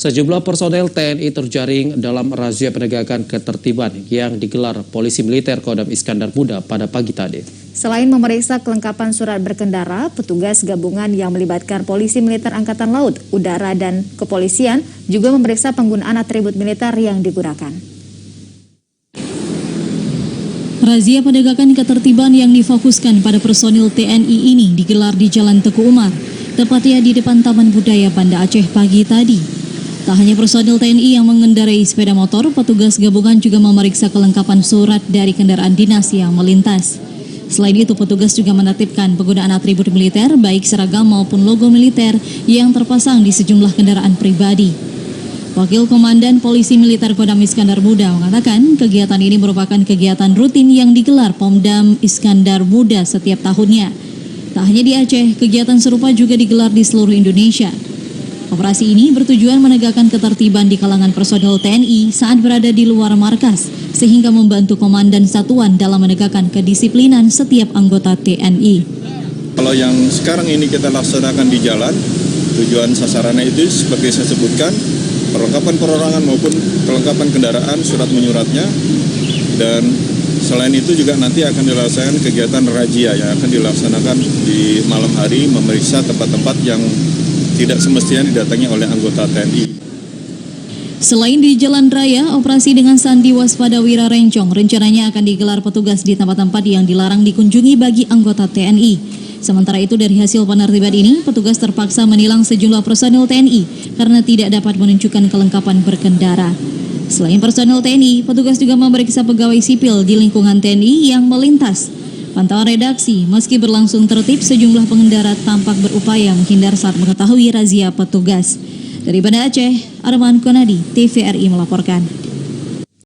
Sejumlah personel TNI terjaring dalam razia penegakan ketertiban yang digelar Polisi Militer Kodam Iskandar Muda pada pagi tadi. Selain memeriksa kelengkapan surat berkendara, petugas gabungan yang melibatkan Polisi Militer Angkatan Laut, Udara, dan Kepolisian juga memeriksa penggunaan atribut militer yang digunakan. Razia penegakan ketertiban yang difokuskan pada personil TNI ini digelar di Jalan Teguh Umar, tepatnya di depan Taman Budaya Banda Aceh pagi tadi. Tak hanya personil TNI yang mengendarai sepeda motor, petugas gabungan juga memeriksa kelengkapan surat dari kendaraan dinas yang melintas. Selain itu, petugas juga menertibkan penggunaan atribut militer, baik seragam maupun logo militer yang terpasang di sejumlah kendaraan pribadi. Wakil Komandan Polisi Militer Kodam Iskandar Muda mengatakan kegiatan ini merupakan kegiatan rutin yang digelar Pomdam Iskandar Muda setiap tahunnya. Tak hanya di Aceh, kegiatan serupa juga digelar di seluruh Indonesia. Operasi ini bertujuan menegakkan ketertiban di kalangan personel TNI saat berada di luar markas, sehingga membantu komandan satuan dalam menegakkan kedisiplinan setiap anggota TNI. Kalau yang sekarang ini kita laksanakan di jalan, tujuan sasarannya itu seperti saya sebutkan, perlengkapan perorangan maupun kelengkapan kendaraan, surat menyuratnya, dan selain itu juga nanti akan dilaksanakan kegiatan razia yang akan dilaksanakan di malam hari, memeriksa tempat-tempat yang tidak semestinya didatangi oleh anggota TNI. Selain di jalan raya, operasi dengan sandi waspada Wira Rencong rencananya akan digelar petugas di tempat-tempat yang dilarang dikunjungi bagi anggota TNI. Sementara itu, dari hasil penertiban ini, petugas terpaksa menilang sejumlah personel TNI karena tidak dapat menunjukkan kelengkapan berkendara. Selain personel TNI, petugas juga memeriksa pegawai sipil di lingkungan TNI yang melintas. Pantauan redaksi, meski berlangsung tertib, sejumlah pengendara tampak berupaya menghindar saat mengetahui razia petugas. Dari Banda Aceh, Arman Konadi, TVRI melaporkan.